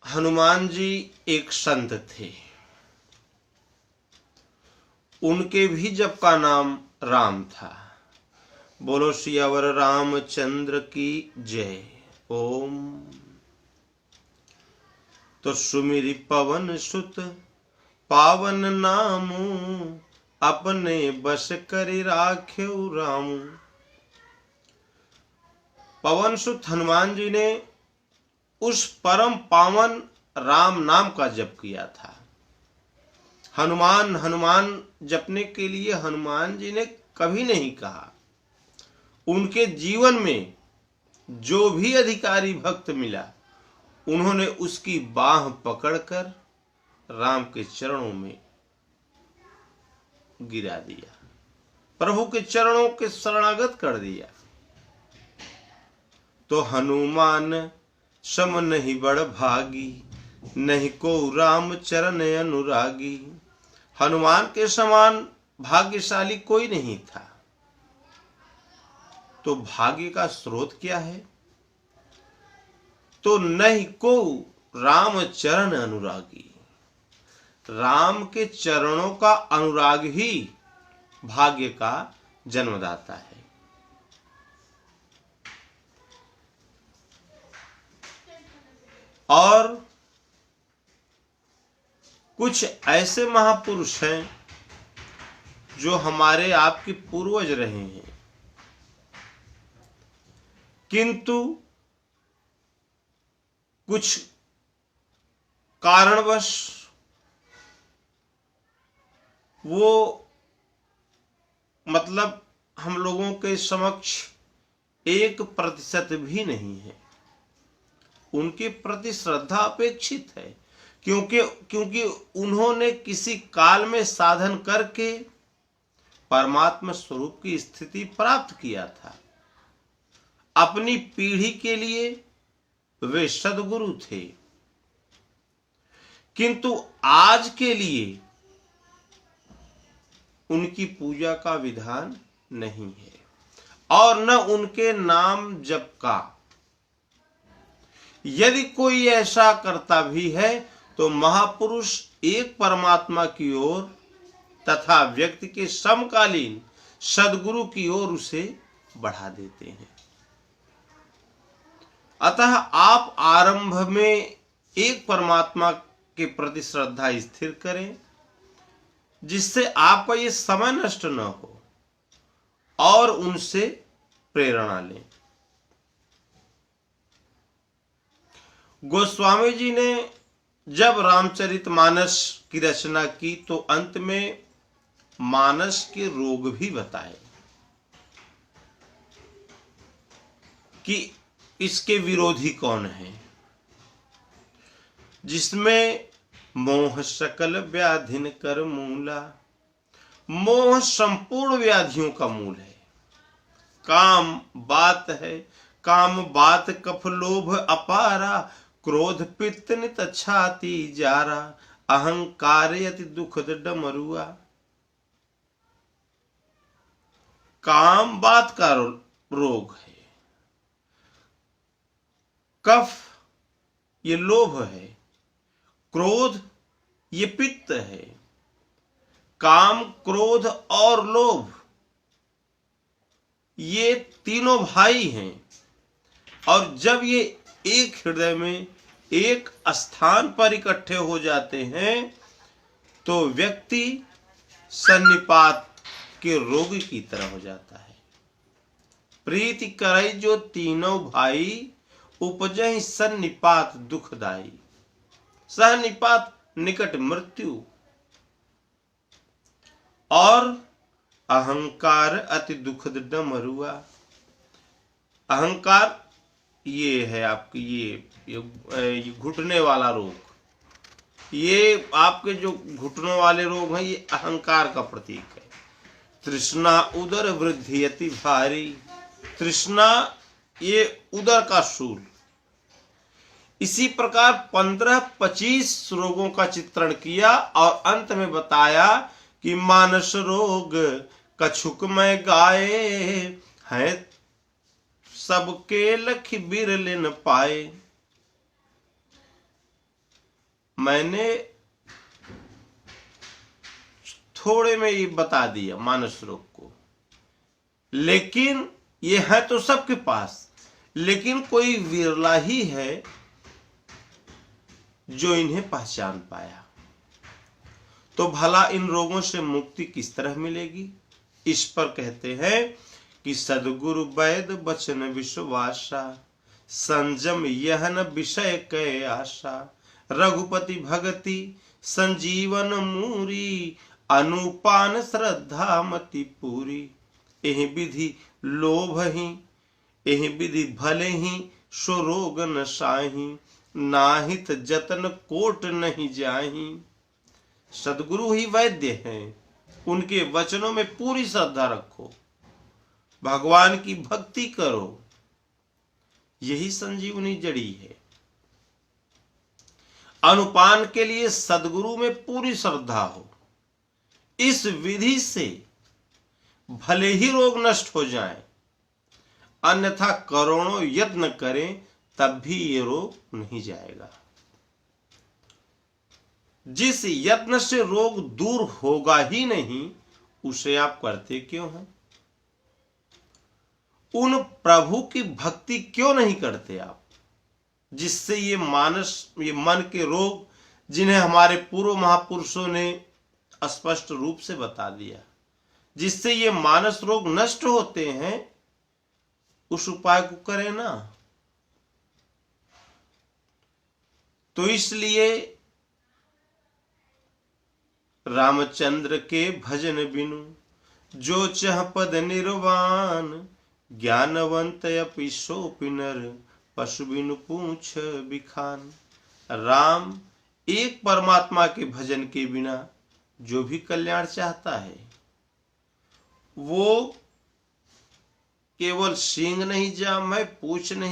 हनुमान जी एक संत थे। उनके भी जप का नाम राम था। बोलो सियावर रामचंद्र की जय। ओम। तो सुमिरि पवन सुत पावन नामू, अपने बस करि राख्यऊ रामू। पवन सुत हनुमान जी ने उस परम पावन राम नाम का जप किया था। हनुमान हनुमान जपने के लिए हनुमान जी ने कभी नहीं कहा। उनके जीवन में जो भी अधिकारी भक्त मिला, उन्होंने उसकी बाह पकड़कर राम के चरणों में गिरा दिया, प्रभु के चरणों के शरणागत कर दिया। तो हनुमान सम नहीं बड़ भागी, नहीं को राम चरण अनुरागी। हनुमान के समान भाग्यशाली कोई नहीं था। तो भाग्य का स्रोत क्या है? तो नहीं को राम चरण अनुरागी। राम के चरणों का अनुराग ही भाग्य का जन्मदाता है। और कुछ ऐसे महापुरुष हैं जो हमारे आपके पूर्वज रहे हैं, किंतु कुछ कारणवश वो मतलब हम लोगों के समक्ष 1% भी नहीं है। उनके प्रति श्रद्धा अपेक्षित है, क्योंकि उन्होंने किसी काल में साधन करके परमात्मा स्वरूप की स्थिति प्राप्त किया था। अपनी पीढ़ी के लिए वे सद्गुरु थे, किंतु आज के लिए उनकी पूजा का विधान नहीं है और न उनके नाम जप का। यदि कोई ऐसा करता भी है तो महापुरुष एक परमात्मा की ओर तथा व्यक्ति के समकालीन सद्गुरु की ओर उसे बढ़ा देते हैं। अतः आप आरंभ में एक परमात्मा के प्रति श्रद्धा स्थिर करें, जिससे आपका ये समय नष्ट न हो, और उनसे प्रेरणा लें। गोस्वामी जी ने जब रामचरितमानस की रचना की तो अंत में मानस के रोग भी बताए कि इसके विरोधी कौन है, जिसमें मोह सकल व्याधिन कर मूला। मोह संपूर्ण व्याधियों का मूल है। काम बात है, काम बात कफ लोभ अपारा, क्रोध पित्त नित छाती जारा, अहंकार यति दुखद डमरुआ। काम बात का रोग है, कफ ये लोभ है, क्रोध ये पित्त है। काम, क्रोध और लोभ ये तीनों भाई हैं, और जब ये एक हृदय में एक स्थान पर इकट्ठे हो जाते हैं तो व्यक्ति सन्निपात के रोगी की तरह हो जाता है। प्रीति करई जो तीनों भाई, उपजहि सन्निपात दुखदाई। सन्निपात निकट मृत्यु, और अहंकार अति दुखद डमरुआ। अहंकार ये है आपकी ये घुटने वाला रोग। ये आपके जो घुटनों वाले रोग हैं, ये अहंकार का प्रतीक है। तृष्णा उदर वृद्धि अति भारी। तृष्णा ये उदर का शूल। इसी प्रकार 15-25 रोगों का चित्रण किया और अंत में बताया कि मानस रोग कछुक में गाए हैं, सबके लख बिरले न पाए। मैंने थोड़े में ये बता दिया मानस रोग को, लेकिन ये है तो सबके पास, लेकिन कोई विरला ही है जो इन्हें पहचान पाया। तो भला इन रोगों से मुक्ति किस तरह मिलेगी? इस पर कहते हैं कि सद्गुरु वैद बचन विश्वासा, संजम यहन विषय कै आशा, रघुपति भगति संजीवन मूरी, अनुपान श्रद्धा मति पूरी। एहि विधि लोभ ही, एहि विधि भले ही, सो रोग न साही, नाहित जतन कोट नहीं जाही। सद्गुरु ही वैद्य हैं, उनके वचनों में पूरी श्रद्धा रखो, भगवान की भक्ति करो, यही संजीवनी जड़ी है। अनुपान के लिए सद्गुरु में पूरी श्रद्धा हो। इस विधि से भले ही रोग नष्ट हो जाएं, अन्यथा करोड़ों यत्न करें तब भी ये रोग नहीं जाएगा। जिस यत्न से रोग दूर होगा ही नहीं, उसे आप करते क्यों हैं? उन प्रभु की भक्ति क्यों नहीं करते आप, जिससे ये मन के रोग, जिन्हें हमारे पूर्व महापुरुषों ने स्पष्ट रूप से बता दिया, जिससे ये मानस रोग नष्ट होते हैं, उस उपाय को करें ना। तो इसलिए रामचंद्र के भजन बिनु, जो चह पद निर्वाण, ज्ञानवंत अपि सोपि नर, पशु बिनु पूछ बिखान। राम एक परमात्मा के भजन के बिना जो भी कल्याण चाहता है, वो केवल सींग नहीं जाम है, पूछ नहीं